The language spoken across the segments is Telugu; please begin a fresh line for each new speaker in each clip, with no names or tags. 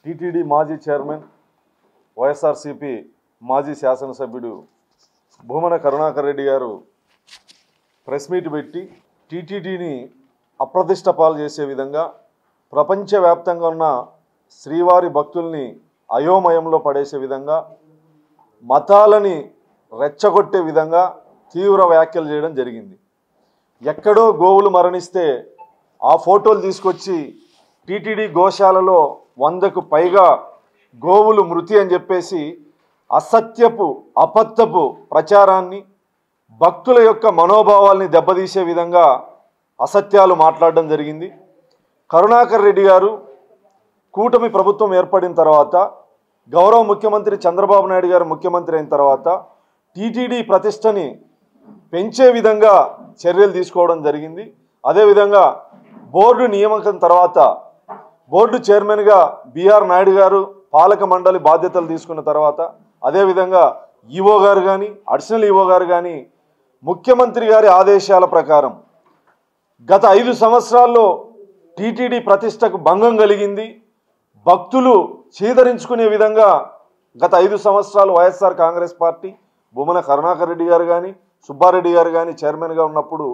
టీటీడీ మాజీ చైర్మన్ వైఎస్ఆర్సీపీ మాజీ శాసనసభ్యుడు భూమన కరుణాకర్ రెడ్డి గారు ప్రెస్ మీట్ పెట్టి టీటీడీని అప్రతిష్ట పాలు చేసే విధంగా ప్రపంచవ్యాప్తంగా ఉన్న శ్రీవారి భక్తుల్ని అయోమయంలో పడేసే విధంగా మతాలని రెచ్చగొట్టే విధంగా తీవ్ర వ్యాఖ్యలు చేయడం జరిగింది. ఎక్కడో గోవులు మరణిస్తే ఆ ఫోటోలు తీసుకొచ్చి టీటీడీ గోశాలలో 100కు పైగా గోవులు మృతి అని చెప్పేసి అసత్యపు అబద్ధపు ప్రచారాన్ని భక్తుల యొక్క మనోభావాల్ని దెబ్బతీసే విధంగా అసత్యాలు మాట్లాడడం జరిగింది. కరుణాకర్ రెడ్డి గారు కూటమి ప్రభుత్వం ఏర్పడిన తర్వాత గౌరవ ముఖ్యమంత్రి చంద్రబాబు నాయుడు గారు ముఖ్యమంత్రి అయిన తర్వాత టీటీడీ ప్రతిష్టని పెంచే విధంగా చర్యలు తీసుకోవడం జరిగింది. అదేవిధంగా బోర్డు నియామకం తర్వాత బోర్డు చైర్మన్గా బిఆర్ నాయుడు గారు పాలక మండలి బాధ్యతలు తీసుకున్న తర్వాత అదేవిధంగా ఈవో గారు కానీ అడిషనల్ ఈవో గారు కానీ ముఖ్యమంత్రి గారి ఆదేశాల ప్రకారం గత 5 సంవత్సరాల్లో టీటీడీ ప్రతిష్టకు భంగం కలిగింది. భక్తులు చీదరించుకునే విధంగా గత 5 సంవత్సరాలు వైఎస్ఆర్ కాంగ్రెస్ పార్టీ భూమన కరుణాకర్ రెడ్డి గారు కానీ సుబ్బారెడ్డి గారు కానీ చైర్మన్గా ఉన్నప్పుడు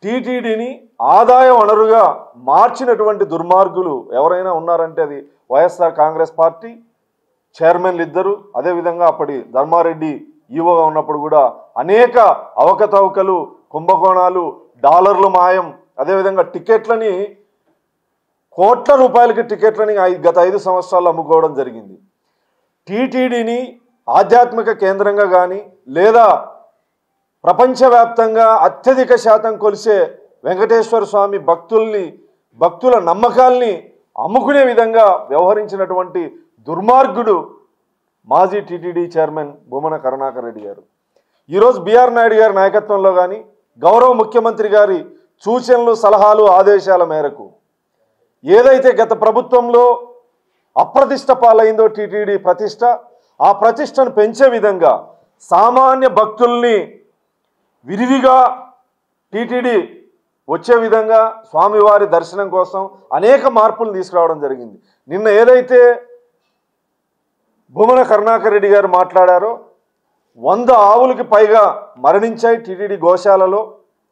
టీటీడీని ఆదాయ వనరుగా మార్చినటువంటి దుర్మార్గులు ఎవరైనా ఉన్నారంటే అది వైఎస్ఆర్ కాంగ్రెస్ పార్టీ చైర్మన్లు ఇద్దరు. అదేవిధంగా అప్పటి ధర్మారెడ్డి ఈవోగా ఉన్నప్పుడు కూడా అనేక అవకతవకలు కుంభకోణాలు డాలర్లు మాయం అదేవిధంగా టికెట్లని కోట్ల రూపాయలకి టికెట్లని గత 5 సంవత్సరాలు అమ్ముకోవడం జరిగింది. టీటీడీని ఆధ్యాత్మిక కేంద్రంగా కానీ లేదా ప్రపంచవ్యాప్తంగా అత్యధిక శాతం కొలిసే వెంకటేశ్వర స్వామి భక్తుల నమ్మకాల్ని అమ్ముకునే విధంగా వ్యవహరించినటువంటి దుర్మార్గుడు మాజీ టీటీడీ చైర్మన్ భూమన కరుణాకర్ రెడ్డి గారు. ఈరోజు బిఆర్ నాయుడు గారి నాయకత్వంలో కానీ గౌరవ ముఖ్యమంత్రి గారి సూచనలు సలహాలు ఆదేశాల మేరకు ఏదైతే గత ప్రభుత్వంలో అప్రతిష్ట పాలైందో టీటీడీ ప్రతిష్ట ఆ ప్రతిష్టను పెంచే విధంగా సామాన్య భక్తుల్ని విరివిగా టీటీడీ వచ్చే విధంగా స్వామివారి దర్శనం కోసం అనేక మార్పులు తీసుకురావడం జరిగింది. నిన్న ఏదైతే భూమన కరుణాకర్ రెడ్డి గారు మాట్లాడారో 100 ఆవులకి పైగా మరణించాయి టీటీడీ గోశాలలో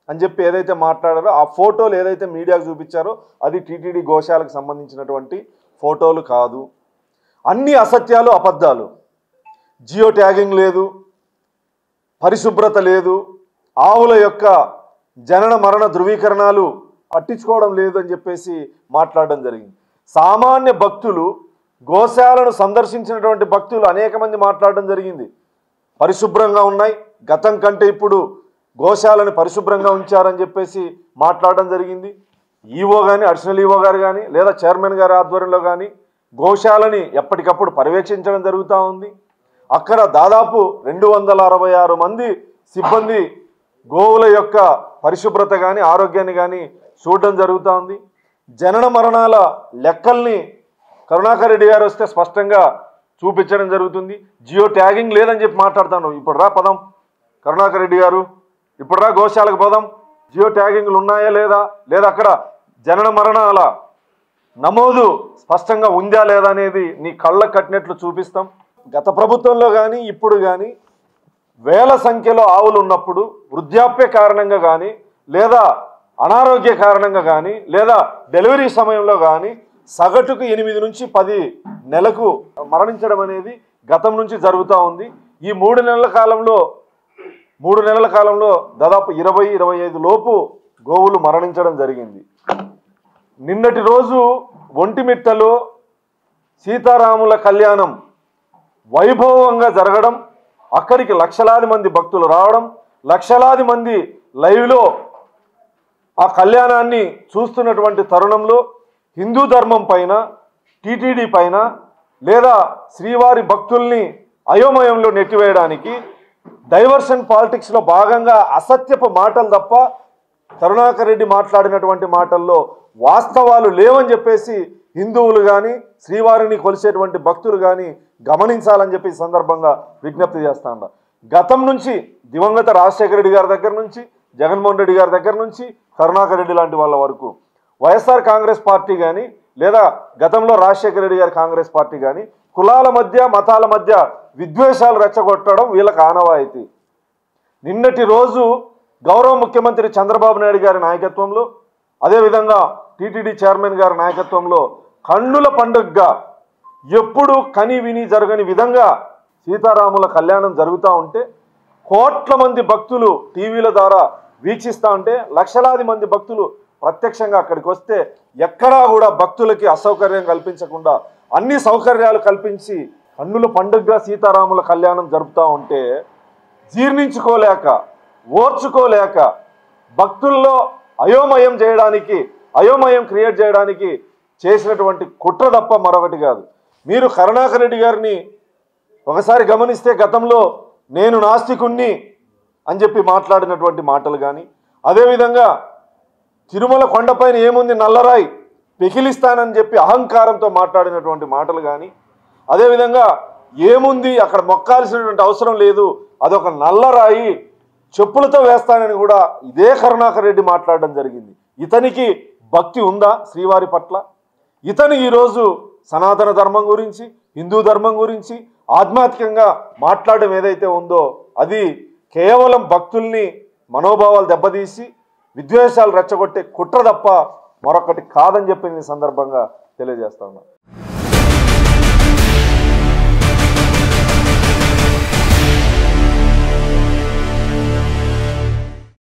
అని చెప్పి ఏదైతే మాట్లాడారో ఆ ఫోటోలు ఏదైతే మీడియాకు చూపించారో అది టీటీడీ గోశాలకు సంబంధించినటువంటి ఫోటోలు కాదు. అన్ని అసత్యాలు అబద్ధాలు. జియో ట్యాగింగ్ లేదు, పరిశుభ్రత లేదు, ఆవుల యొక్క జనన మరణ ధృవీకరణాలు పట్టించుకోవడం లేదు అని చెప్పేసి మాట్లాడడం జరిగింది. సామాన్య భక్తులు గోశాలను సందర్శించినటువంటి భక్తులు అనేక మంది మాట్లాడడం జరిగింది. పరిశుభ్రంగా ఉన్నాయి, గతం కంటే ఇప్పుడు గోశాలను పరిశుభ్రంగా ఉంచారని చెప్పేసి మాట్లాడడం జరిగింది. ఈవో కానీ అడిషనల్ ఈవో గారు కానీ లేదా చైర్మన్ గారి ఆధ్వర్యంలో కానీ గోశాలని ఎప్పటికప్పుడు పర్యవేక్షించడం జరుగుతూ ఉంది. అక్కడ దాదాపు 266 మంది సిబ్బంది గోవుల యొక్క పరిశుభ్రత కానీ ఆరోగ్యాన్ని కానీ చూడడం జరుగుతూ ఉంది. జనన మరణాల లెక్కల్ని కరుణాకర్ రెడ్డి గారు వస్తే స్పష్టంగా చూపించడం జరుగుతుంది. జియో ట్యాగింగ్ లేదని చెప్పి మాట్లాడుతాను. ఇప్పుడు రా పదం కరుణాకర్ రెడ్డి గారు, ఇప్పుడు రా గోశాలకు పదం. జియో ట్యాగింగ్లు ఉన్నాయా లేదా అక్కడ జనన మరణాల నమోదు స్పష్టంగా ఉందా లేదా అనేది నీ కళ్ళకు కట్టినట్లు చూపిస్తాం. గత ప్రభుత్వంలో కానీ ఇప్పుడు కానీ వేల సంఖ్యలో ఆవులు ఉన్నప్పుడు వృద్ధాప్య కారణంగా కానీ లేదా అనారోగ్య కారణంగా కానీ లేదా డెలివరీ సమయంలో కానీ సగటుకు 8 నుంచి 10 నెలకు మరణించడం అనేది గతం నుంచి జరుగుతూ ఉంది. ఈ 3 నెలల కాలంలో దాదాపు 20-25 లోపు గోవులు మరణించడం జరిగింది. నిన్నటి రోజు ఒంటిమిట్టలో సీతారాముల కళ్యాణం వైభవంగా జరగడం, అక్కడికి లక్షలాది మంది భక్తులు రావడం, లక్షలాది మంది లైవ్లో ఆ కళ్యాణాన్ని చూస్తున్నటువంటి తరుణంలో హిందూ ధర్మం పైన టీటీడీ పైన లేదా శ్రీవారి భక్తుల్ని అయోమయంలో నెట్టివేయడానికి డైవర్షన్ పాలిటిక్స్లో భాగంగా అసత్యపు మాటలు తప్ప కరుణాకర్ రెడ్డి మాట్లాడినటువంటి మాటల్లో వాస్తవాలు లేవని చెప్పేసి హిందువులు కానీ శ్రీవారిని కొలిసేటువంటి భక్తులు కానీ గమనించాలని చెప్పి ఈ సందర్భంగా విజ్ఞప్తి చేస్తా ఉన్నా. గతం నుంచి దివంగత రాజశేఖర రెడ్డి గారి దగ్గర నుంచి జగన్మోహన్ రెడ్డి గారి దగ్గర నుంచి కరుణాకర్ రెడ్డి లాంటి వాళ్ళ వరకు వైఎస్ఆర్ కాంగ్రెస్ పార్టీ కానీ లేదా గతంలో రాజశేఖర రెడ్డి గారి కాంగ్రెస్ పార్టీ కానీ కులాల మధ్య మతాల మధ్య విద్వేషాలు రెచ్చగొట్టడం వీళ్ళకి ఆనవాయితీ. నిన్నటి రోజు గౌరవ ముఖ్యమంత్రి చంద్రబాబు నాయుడు గారి నాయకత్వంలో, అదేవిధంగా టీటీడీ చైర్మన్ గారి నాయకత్వంలో కన్నుల పండుగగా ఎప్పుడు కని విని జరగని విధంగా సీతారాముల కళ్యాణం జరుగుతూ ఉంటే కోట్ల మంది భక్తులు టీవీల ద్వారా వీక్షిస్తూ ఉంటే లక్షలాది మంది భక్తులు ప్రత్యక్షంగా అక్కడికి వస్తే ఎక్కడా కూడా భక్తులకి అసౌకర్యం కల్పించకుండా అన్ని సౌకర్యాలు కల్పించి కన్నుల పండుగగా సీతారాముల కళ్యాణం జరుపుతూ ఉంటే జీర్ణించుకోలేక ఓర్చుకోలేక భక్తుల్లో అయోమయం క్రియేట్ చేయడానికి చేసినటువంటి కుట్ర తప్ప మరొకటి కాదు. మీరు కరుణాకర్ రెడ్డి గారిని ఒకసారి గమనిస్తే గతంలో నేను నాస్తికుణ్ణి అని చెప్పి మాట్లాడినటువంటి మాటలు కానీ, అదేవిధంగా తిరుమల కొండపైన ఏముంది నల్లరాయి పెకిలిస్తానని చెప్పి అహంకారంతో మాట్లాడినటువంటి మాటలు కానీ, అదేవిధంగా ఏముంది అక్కడ మొక్కాల్సినటువంటి అవసరం లేదు అదొక నల్లరాయి చెప్పులతో వేస్తానని కూడా ఇదే కరుణాకర్ రెడ్డి మాట్లాడడం జరిగింది. ఇతనికి భక్తి ఉందా శ్రీవారి పట్ల? ఇతను ఈరోజు సనాతన ధర్మం గురించి, హిందూ ధర్మం గురించి ఆధ్యాత్మికంగా మాట్లాడడం ఏదైతే ఉందో అది కేవలం భక్తుల్ని మనోభావాలు దెబ్బతీసి విద్వేషాలు రెచ్చగొట్టే కుట్ర తప్ప మరొకటి కాదని చెప్పి నేను సందర్భంగా తెలియజేస్తా ఉన్నా.